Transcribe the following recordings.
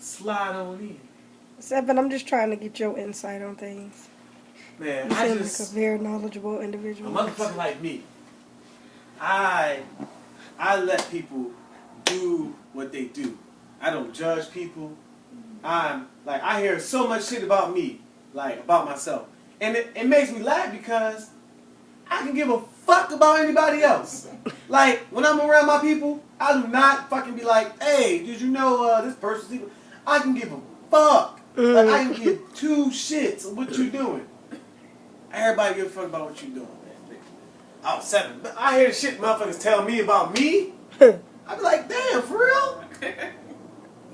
slide on in. Seven, I'm just trying to get your insight on things. Man, You I seem just like a very knowledgeable a individual. motherfucker like me. I let people do what they do. I don't judge people. I'm like, I hear so much shit about me, like about myself, and it makes me laugh because I can give a fuck about anybody else. Like when I'm around my people, I do not fucking be like, hey, did you know this person's evil? I can give a fuck. Like I can give two shits of what you doing. Everybody give a fuck about what you doing, man. Oh, seven. But I hear the shit motherfuckers tell me about me. I be like, damn, for real?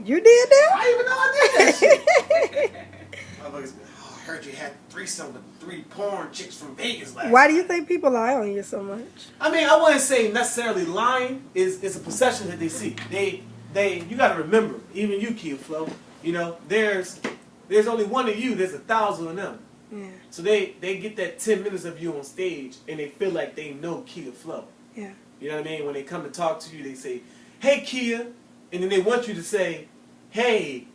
You did that? I didn't even know I did that shit. Motherfuckers be, oh, I heard you had threesome with 3 porn chicks from Vegas last Why do you night. think people lie on you so much? I mean, I wouldn't say necessarily lying. It's a perception that they see. You got to remember, even you, Kia Flo, you know, there's only one of you. There's 1,000 of them. Yeah. So they get that 10 minutes of you on stage, and they feel like they know Kia Flo. Yeah. You know what I mean? When they come to talk to you, they say, "Hey, Kia," and then they want you to say, "Hey,"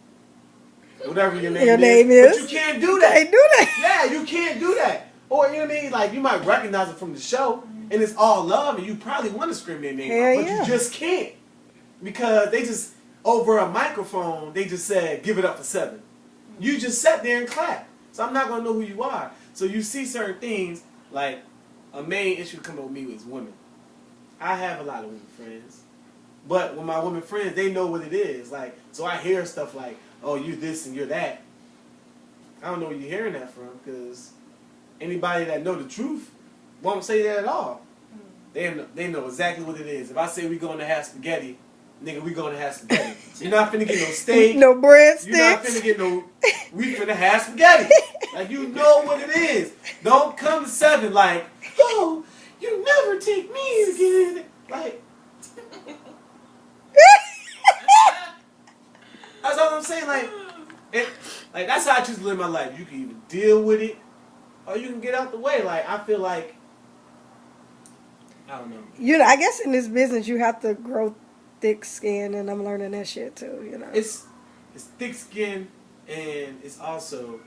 whatever your name is. But you can't do that. You can't do that. Yeah, you can't do that. Or, you know what I mean? Like, you might recognize it from the show, and it's all love, and you probably want to scream their name out, but you just can't. Because they just, over a microphone, they just said, give it up for 7. You just sat there and clapped. So I'm not going to know who you are. So you see certain things, like, a main issue coming with me is women. I have a lot of women friends. But with my women friends, they know what it is. Like, so I hear stuff like, oh, you this and you're that. I don't know where you're hearing that from, because anybody that know the truth won't say that at all. They know exactly what it is. If I say we going to have spaghetti, nigga, we going to have spaghetti. You're not finna get no steak. No breadsticks. You're not finna get no, we finna have spaghetti. Like, you know what it is. Don't come to 7 like, oh, you never take me again. Like, that's all I'm saying. Like that's how I choose to live my life. You can either deal with it, or you can get out the way. Like, I feel like, I don't know. You know, I guess in this business you have to grow thick skin, and I'm learning that shit too. You know, It's thick skin, and it's also,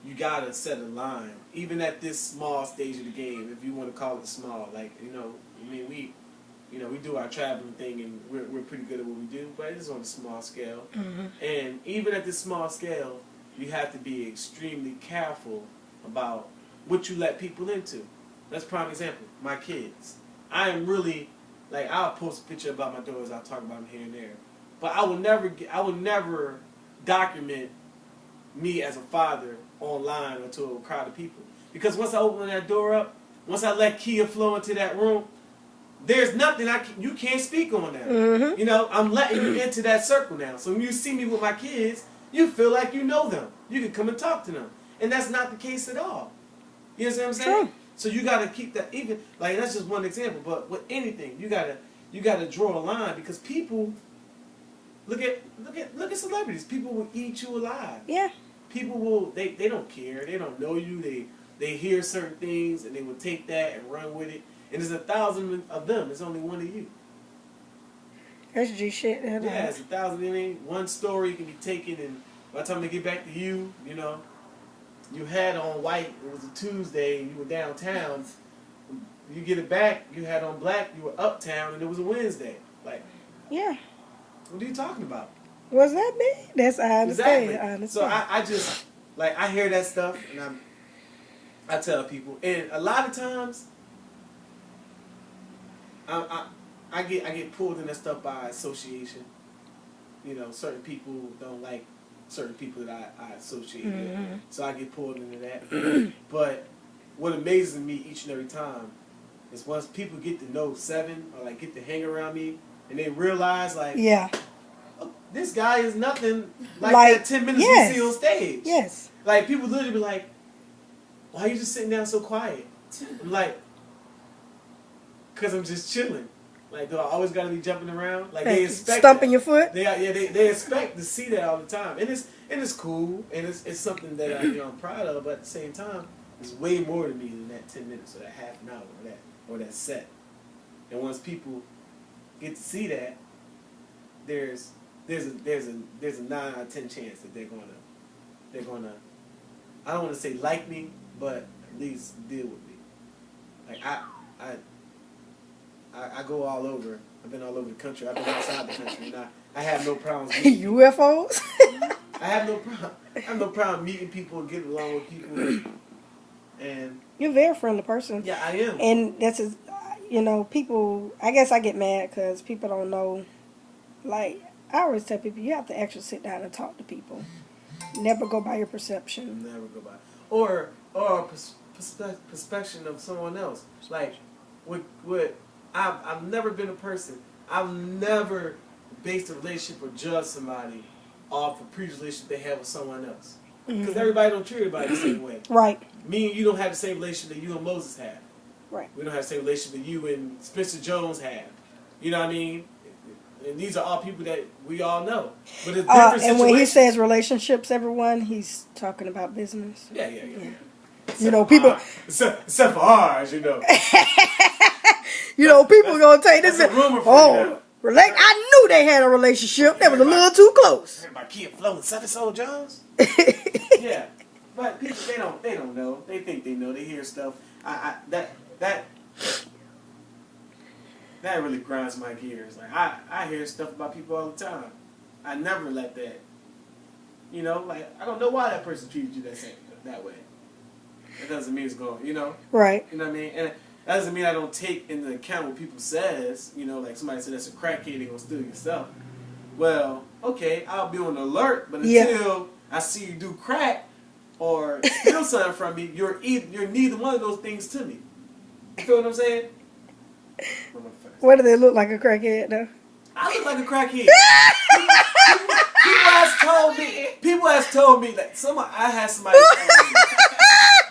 you gotta set a line. Even at this small stage of the game, if you want to call it small, like, you know, I mean, we do our traveling thing, and we're pretty good at what we do, but it's on a small scale. Mm-hmm. And even at this small scale, you have to be extremely careful about what you let people into. That's a prime example. My kids. I am really, like, I'll post a picture about my daughters, I'll talk about them here and there. But I will never document me as a father online or to a crowd of people. Because once I open that door up, once I let Kia Flo into that room, there's nothing you can't speak on now. Mm-hmm. You know, I'm letting you into that circle now. So when you see me with my kids, you feel like you know them. You can come and talk to them. And that's not the case at all. You know what I'm saying? True. So you gotta keep that, even, like, that's just one example, but with anything, you gotta draw a line, because people look at celebrities. People will eat you alive. Yeah. People will, they don't care. They don't know you. They hear certain things, and they will take that and run with it. And there's 1,000 of them. There's only one of you. That's G shit. Yeah, it's 1,000. It ain't one story can be taken, and by the time they get back to you, you know, you had on white. It was a Tuesday, and you were downtown. You get it back. You had on black. You were uptown, and it was a Wednesday. Like, Yeah. what are you talking about? Was that me? That's I understand. Exactly. I understand. So I just, like, I hear that stuff, and I tell people, and a lot of times, I get pulled in that stuff by association. You know, certain people don't like certain people that I associate with, so I get pulled into that. But what amazes me each and every time is once people get to know 7, or like get to hang around me, and they realize, like, yeah. oh, this guy is nothing like that 10 minutes yes. we see on stage. Yes. Like, people literally be like, why are you just sitting down so quiet? I'm like, because I'm just chilling. Like, do I always got to be jumping around? Like, they expect Stumping that. your foot? They expect to see that all the time. And it's cool, and it's something that I'm proud of, but at the same time, it's way more to me than that 10 minutes or that half an hour or that set. And once people get to see that, there's there's a 9 out of 10 chance that they're gonna I don't want to say like me, but at least deal with me. Like I go all over. I've been all over the country. I've been outside the country, and I have no problems. UFOs. I have no problem meeting people and getting along with people. And you're a very friendly person. Yeah, I am. And that's people. I guess I get mad because people don't know. Like I always tell people, you have to actually sit down and talk to people. Never go by your perception. Never go by, or perception of someone else. Like what I've never been a person. I've never based a relationship or judged somebody off a previous relationship they had with someone else. Because everybody don't treat everybody the same way. Right. Me and you don't have the same relationship that you and Moses have. Right. We don't have the same relationship that you and Spencer Jones have. You know what I mean? And these are all people that we all know. But it's different situations. And when he says relationships, everyone, he's talking about business. Yeah. People... Except for ours, people gonna take this... That's a rumor for you. I knew they had a relationship. That was a little too close. My kid flowing 7 Soul Jones. Yeah, but people they don't know. They think they know. They hear stuff. That really grinds my gears. Like I hear stuff about people all the time. I never let that. Like I don't know why that person treated you that way. That doesn't mean it's going. Right. You know what I mean? And that doesn't mean I don't take into account what people says. Like somebody said that's a crackhead, they gonna steal your stuff. Well, okay, I'll be on alert, but until I see you do crack or steal something from me, you're neither one of those things to me. You feel what I'm saying? What do they look like, a crackhead though? I look like a crackhead. People has told me that I had somebody tell me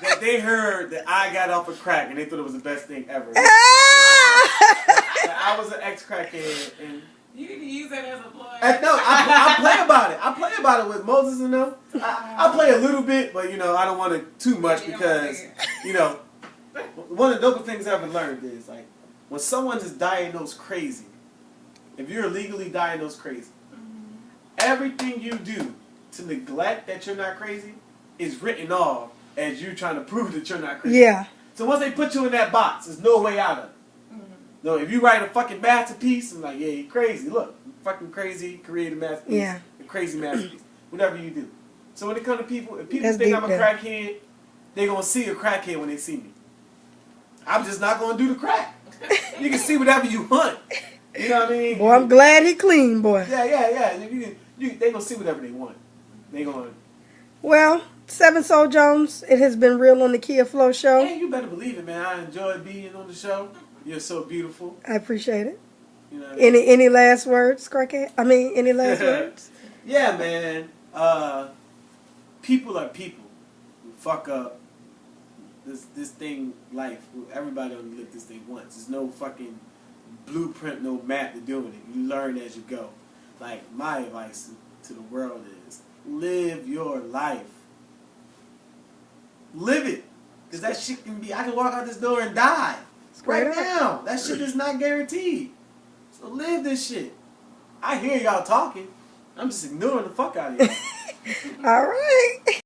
that they heard that I got off of crack and they thought it was the best thing ever. I was an ex-crackhead and you can use that as a play. No, I play about it. I play about it with Moses and them. I play a little bit, but I don't want it too much because one of the dope things I've ever learned is like when someone is diagnosed crazy, if you're legally diagnosed crazy, everything you do to neglect that you're not crazy is written off as you trying to prove that you're not crazy. Yeah. So once they put you in that box, there's no way out of it. No, if you write a fucking masterpiece, I'm like, yeah, you're crazy. Look, fucking crazy, create a masterpiece. Yeah. A crazy masterpiece. Whatever you do. So when it comes to people, if people That's think deep, I'm a crackhead, they're going to see a crackhead when they see me. I'm just not going to do the crack. You can see whatever you want. You know what I mean? Boy, I'm glad he clean, boy. Yeah. They going to see whatever they want. They going to... Well, 7 Soul Jones, it has been real on the Kia Flow Show. Hey, you better believe it, man. I enjoyed being on the show. You're so beautiful. I appreciate it. You know any last words, crackhead? Any last words? Yeah, man. People are people. We fuck up this thing, life. Everybody only live this thing once. There's no fucking blueprint, no map to doing it. You learn as you go. Like, my advice to the world is, live your life. Live it. Because that shit can be, I can walk out this door and die. Right now. That shit is not guaranteed. So live this shit. I hear y'all talking. I'm just ignoring the fuck out of y'all. All right.